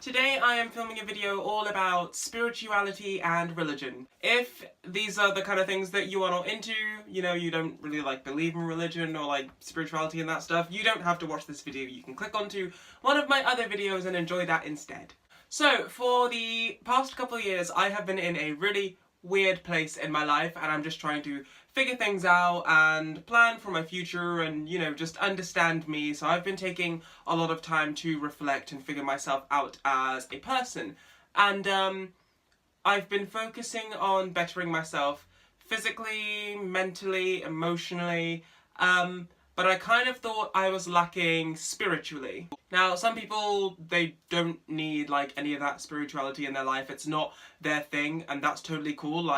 Today I am filming a video all about spirituality and religion. If these are the kind of things that you are not into, you don't really believe in religion or spirituality and that stuff, you don't have to watch this video. You can click onto one of my other videos and enjoy that instead. So, for the past couple of years I have been in a really weird place in my life, and I'm just trying to figure things out and plan for my future and, just understand me. So I've been taking a lot of time to reflect and figure myself out as a person. And I've been focusing on bettering myself physically, mentally, emotionally, but I kind of thought I was lacking spiritually. Now, some people, they don't need any of that spirituality in their life. It's not their thing, and that's totally cool.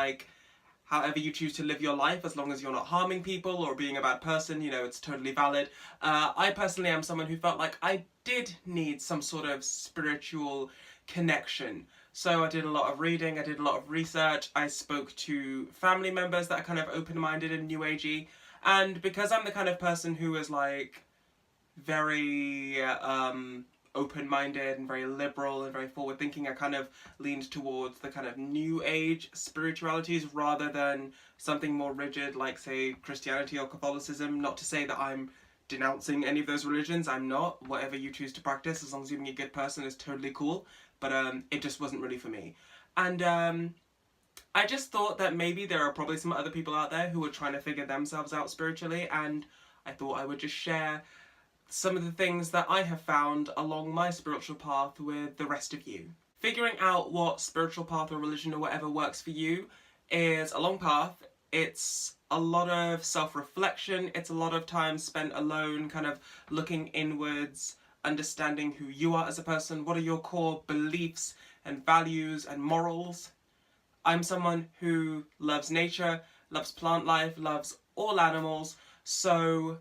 However you choose to live your life, as long as you're not harming people or being a bad person, it's totally valid. I personally am someone who felt like I did need some sort of spiritual connection. So I did a lot of reading, I did a lot of research, I spoke to family members that are kind of open-minded and new agey, and because I'm the kind of person who is very open-minded and very liberal and very forward-thinking, I kind of leaned towards the kind of new age spiritualities rather than something more rigid like, say, Christianity or Catholicism. Not to say that I'm denouncing any of those religions, I'm not. Whatever you choose to practice, as long as you're being a good person, is totally cool, but it just wasn't really for me. And I just thought that maybe there are probably some other people out there who are trying to figure themselves out spiritually, and I thought I would just share some of the things that I have found along my spiritual path with the rest of you. Figuring out what spiritual path or religion or whatever works for you is a long path. It's a lot of self-reflection, it's a lot of time spent alone, kind of looking inwards, understanding who you are as a person, what are your core beliefs and values and morals. I'm someone who loves nature, loves plant life, loves all animals, so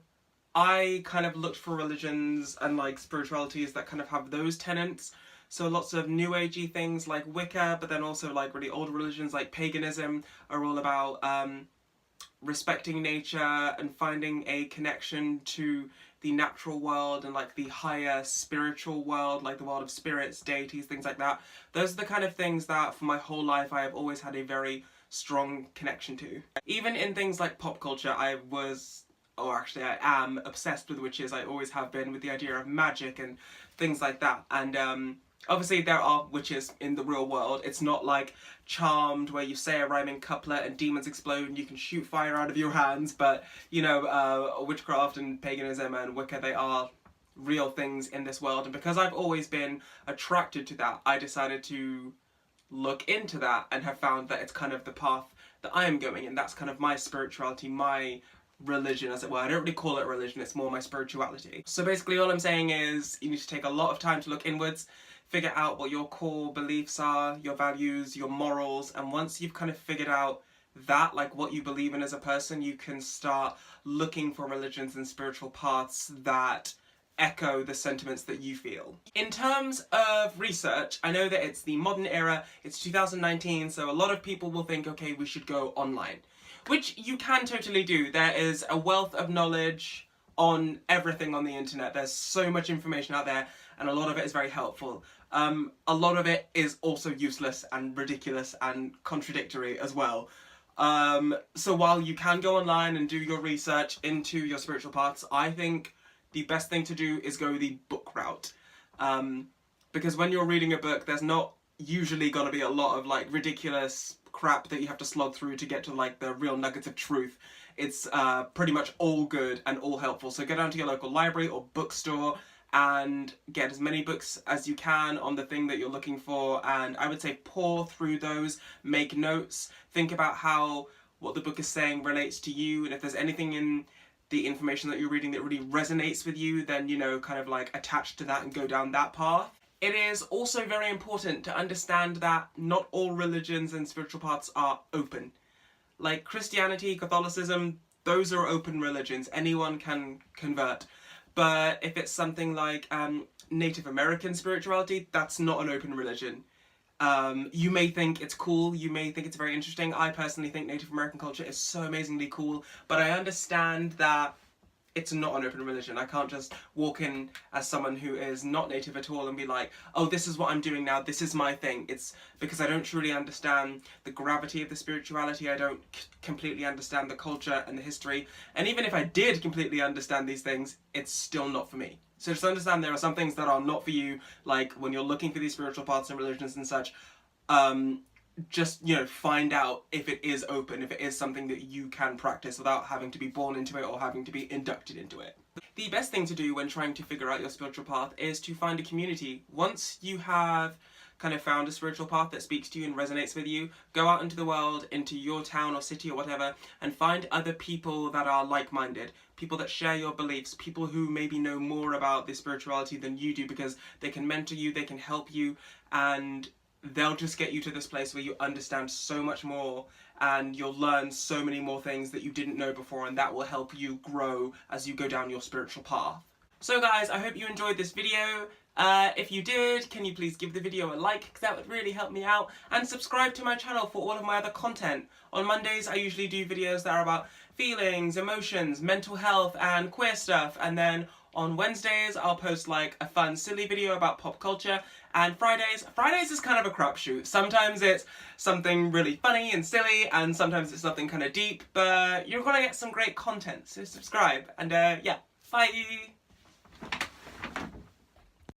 I kind of looked for religions and spiritualities that kind of have those tenets. So lots of new agey things like Wicca, but then also really old religions like paganism are all about respecting nature and finding a connection to the natural world and the higher spiritual world, like the world of spirits, deities, things like that. Those are the kind of things that for my whole life I have always had a very strong connection to. Even in things like pop culture, I am obsessed with witches. I always have been, with the idea of magic and things like that. And obviously there are witches in the real world. It's not like Charmed where you say a rhyming couplet and demons explode and you can shoot fire out of your hands, but witchcraft and paganism and Wicca, they are real things in this world. And because I've always been attracted to that, I decided to look into that and have found that it's kind of the path that I am going, and that's kind of my spirituality, my religion, as it were. I don't really call it religion, it's more my spirituality. So basically all I'm saying is you need to take a lot of time to look inwards, figure out what your core beliefs are, your values, your morals, and once you've kind of figured out that, what you believe in as a person, you can start looking for religions and spiritual paths that echo the sentiments that you feel. In terms of research, I know that it's the modern era, it's 2019, so a lot of people will think, okay, we should go online. Which you can totally do. There is a wealth of knowledge on everything on the internet. There's so much information out there, and a lot of it is very helpful. A lot of it is also useless and ridiculous and contradictory as well. So while you can go online and do your research into your spiritual paths, I think the best thing to do is go the book route. Because when you're reading a book, there's not usually going to be a lot of ridiculous crap that you have to slog through to get to the real nuggets of truth. It's pretty much all good and all helpful. So go down to your local library or bookstore and get as many books as you can on the thing that you're looking for, and I would say pour through those, make notes, think about how what the book is saying relates to you, and if there's anything in the information that you're reading that really resonates with you, then kind of attach to that and go down that path. It is also very important to understand that not all religions and spiritual paths are open. Like Christianity, Catholicism, those are open religions. Anyone can convert. But if it's something like Native American spirituality, that's not an open religion. You may think it's cool, you may think it's very interesting. I personally think Native American culture is so amazingly cool, but I understand that it's not an open religion. I can't just walk in as someone who is not native at all and be like, oh, this is what I'm doing now, this is my thing. It's because I don't truly understand the gravity of the spirituality. I don't completely understand the culture and the history. And even if I did completely understand these things, it's still not for me. So just understand there are some things that are not for you, like when you're looking for these spiritual paths and religions and such. Just, you know, find out if it is open, if it is something that you can practice without having to be born into it or having to be inducted into it. The best thing to do when trying to figure out your spiritual path is to find a community. Once you have kind of found a spiritual path that speaks to you and resonates with you, go out into the world, into your town or city or whatever, and find other people that are like-minded, people that share your beliefs, people who maybe know more about this spirituality than you do, because they can mentor you, they can help you, and they'll just get you to this place where you understand so much more and you'll learn so many more things that you didn't know before, and that will help you grow as you go down your spiritual path. So guys, I hope you enjoyed this video. If you did, can you please give the video a like, because that would really help me out, and subscribe to my channel for all of my other content. On Mondays I usually do videos that are about feelings, emotions, mental health and queer stuff, and then on Wednesdays I'll post like a fun silly video about pop culture, and Fridays is kind of a crapshoot. Sometimes it's something really funny and silly, and sometimes it's something kind of deep, but you're gonna get some great content, so subscribe, and yeah, bye!